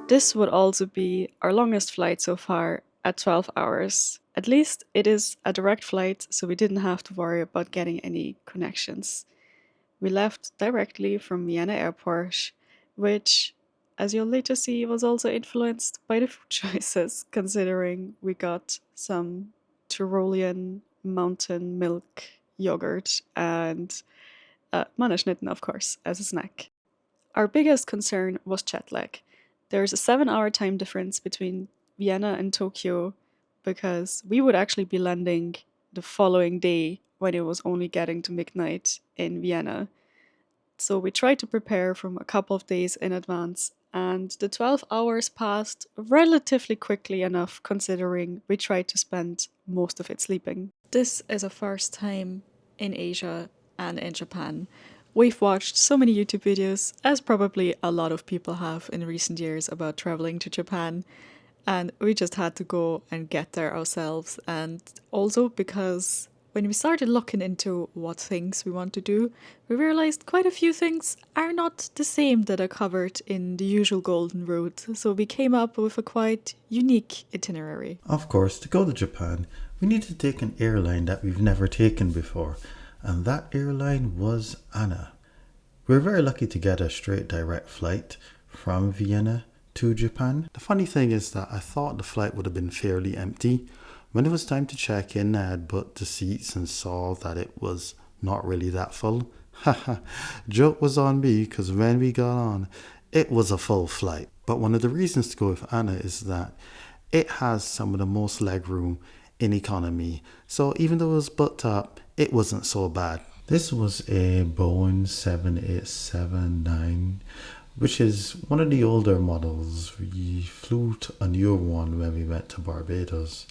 This would also be our longest flight so far at 12 hours. At least it is a direct flight, so we didn't have to worry about getting any connections. We left directly from Vienna Airport, which, as you'll later see, was also influenced by the food choices, considering we got some Tyrolean mountain milk yogurt and Mannerschnitten, of course, as a snack. Our biggest concern was jet lag. There's a 7 hour time difference between Vienna and Tokyo because we would actually be landing the following day when it was only getting to midnight in Vienna. So we tried to prepare from a couple of days in advance, and the 12 hours passed relatively quickly enough considering we tried to spend most of it sleeping. This is a first time in Asia and in Japan. We've watched so many YouTube videos, as probably a lot of people have in recent years, about traveling to Japan, and we just had to go and get there ourselves. And also because when we started looking into what things we want to do, we realized quite a few things are not the same that are covered in the usual Golden Route. So we came up with a quite unique itinerary. Of course, to go to Japan, we need to take an airline that we've never taken before, and that airline was ANA. We were very lucky to get a straight direct flight from Vienna to Japan. The funny thing is that I thought the flight would have been fairly empty. When it was time to check in, I had booked the seats and saw that it was not really that full. Haha, joke was on me because when we got on, it was a full flight. But one of the reasons to go with ANA is that it has some of the most legroom in economy. So even though it was booked up, it wasn't so bad. This was a Boeing 787-9, which is one of the older models. We flew a newer one when we went to Barbados.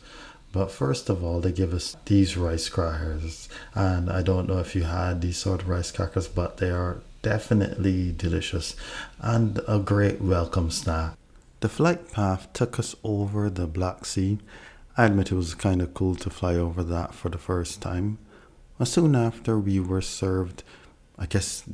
But first of all, they give us these rice crackers. And I don't know if you had these sort of rice crackers, but they are definitely delicious and a great welcome snack. The flight path took us over the Black Sea. I admit it was kind of cool to fly over that for the first time. Soon after, we were served, I guess,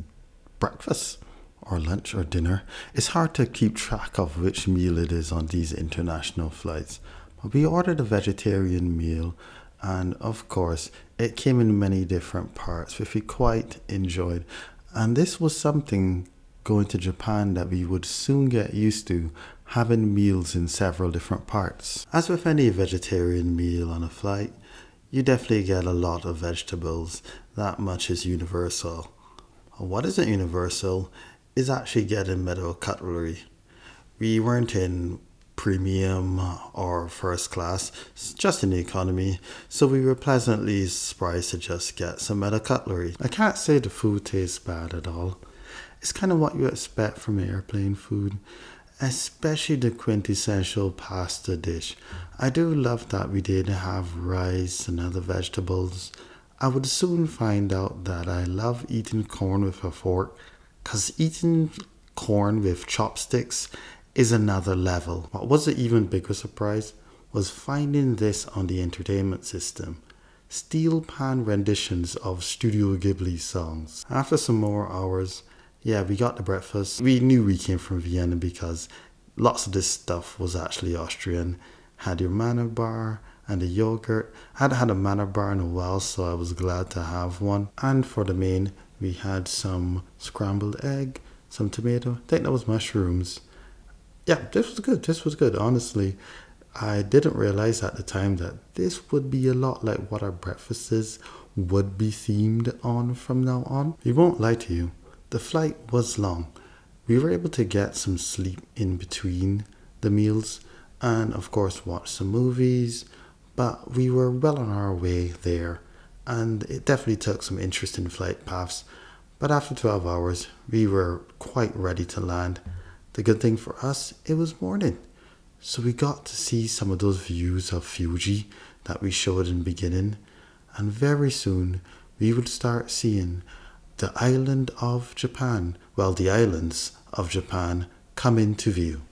breakfast or lunch or dinner. It's hard to keep track of which meal it is on these international flights. But we ordered a vegetarian meal, and of course, it came in many different parts, which we quite enjoyed. And this was something going to Japan that we would soon get used to, having meals in several different parts. As with any vegetarian meal on a flight, you definitely get a lot of vegetables. That much is universal. What isn't universal is actually getting metal cutlery. We weren't in premium or first class, just in the economy, so we were pleasantly surprised to just get some metal cutlery. I can't say the food tastes bad at all. It's kind of what you expect from airplane food, especially the quintessential pasta dish. I do love that we did have rice and other vegetables. I would soon find out that I love eating corn with a fork, because eating corn with chopsticks is another level. What was an even bigger surprise was finding this on the entertainment system. Steel pan renditions of Studio Ghibli songs. After some more hours, we got the breakfast. We knew we came from Vienna because lots of this stuff was actually Austrian. Had your manna bar and a yogurt. I hadn't had a manna bar in a while, so I was glad to have one. And for the main, we had some scrambled egg, some tomato. I think that was mushrooms. Yeah, this was good, honestly. I didn't realize at the time that this would be a lot like what our breakfasts would be themed on from now on. We won't lie to you, the flight was long. We were able to get some sleep in between the meals and of course watch some movies, but we were well on our way there, and it definitely took some interesting flight paths. But after 12 hours, we were quite ready to land. The good thing for us, it was morning. So we got to see some of those views of Fuji that we showed in the beginning. And very soon, we would start seeing the island of Japan, the islands of Japan come into view.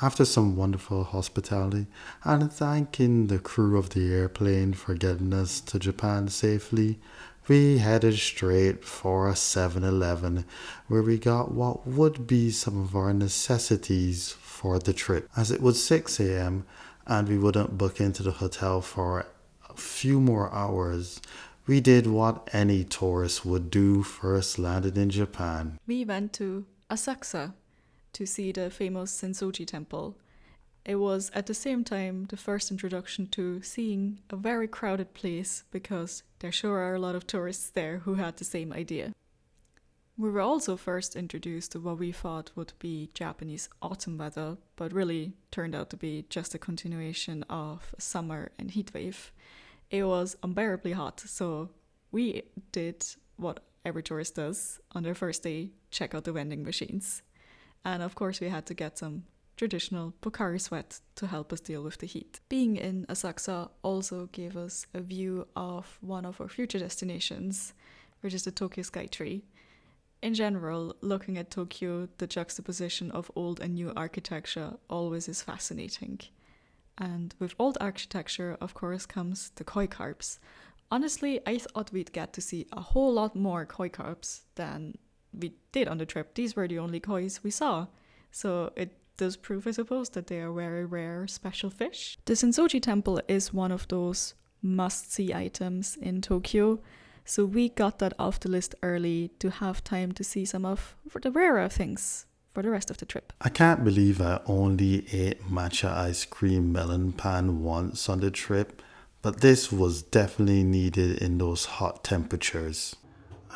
After some wonderful hospitality and thanking the crew of the airplane for getting us to Japan safely, we headed straight for a 7-Eleven where we got what would be some of our necessities for the trip. As it was 6 a.m. and we wouldn't book into the hotel for a few more hours, we did what any tourist would do first landed in Japan. We went to Asakusa to see the famous Sensoji temple. It was at the same time the first introduction to seeing a very crowded place because there sure are a lot of tourists there who had the same idea. We were also first introduced to what we thought would be Japanese autumn weather, but really turned out to be just a continuation of summer and heatwave. It was unbearably hot, so we did what every tourist does on their first day, check out the vending machines. And of course we had to get some traditional Pocari sweat to help us deal with the heat. Being in Asakusa also gave us a view of one of our future destinations, which is the Tokyo Skytree. In general, looking at Tokyo, the juxtaposition of old and new architecture always is fascinating. And with old architecture, of course, comes the koi carps. Honestly, I thought we'd get to see a whole lot more koi carps than we did on the trip. These were the only kois we saw. So it does prove, I suppose, that they are very rare special fish. The Sensoji Temple is one of those must-see items in Tokyo. So we got that off the list early to have time to see some of the rarer things for the rest of the trip. I can't believe I only ate matcha ice cream melon pan once on the trip, but this was definitely needed in those hot temperatures.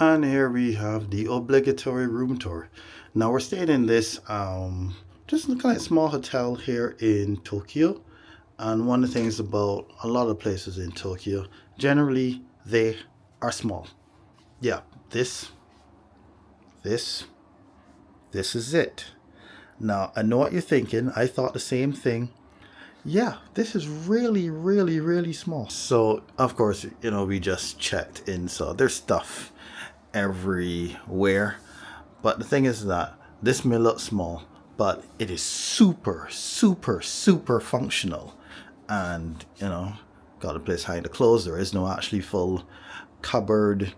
And here we have the obligatory room tour. Now we're staying in this just kind of small hotel here in Tokyo. And one of the things about a lot of places in Tokyo, generally they are small. Yeah, this is it. Now, I know what you're thinking. I thought the same thing. Yeah, this is really, really, really small. So, of course, we just checked in. So there's stuff everywhere. But the thing is that this may look small, but it is super, super, super functional. And, got a place hanging the clothes. There is no actually full cupboard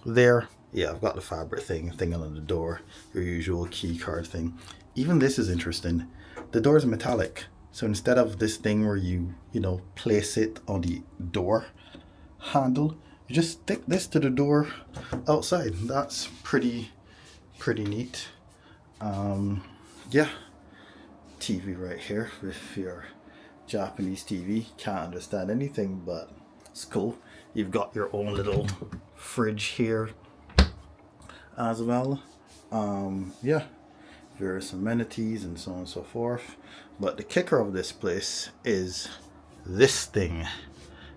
there. Yeah, I've got the fabric thing on the door, your usual key card thing. Even this is interesting. The door is metallic, so instead of this thing where you place it on the door handle, you just stick this to the door outside. That's pretty neat. Yeah, TV right here with your Japanese TV. Can't understand anything, but it's cool. You've got your own little fridge here as well. Yeah, various amenities and so on and so forth. But the kicker of this place is this thing.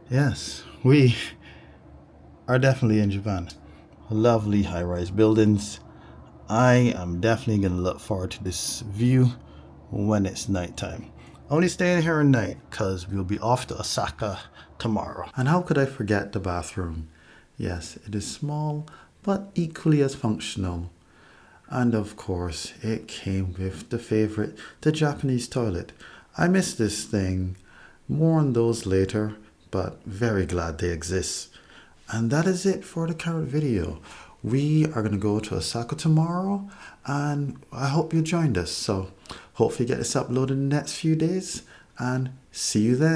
Yes, we are definitely in Japan. Lovely high-rise buildings. I am definitely going to look forward to this view when it's nighttime. Only staying here at night because we'll be off to Osaka tomorrow. And how could I forget the bathroom? Yes, it is small but equally as functional. And of course, it came with the favorite, the Japanese toilet. I miss this thing. More on those later, but very glad they exist. And that is it for the current video. We are going to go to Osaka tomorrow, and I hope you joined us. So hopefully get this uploaded in the next few days, and see you then.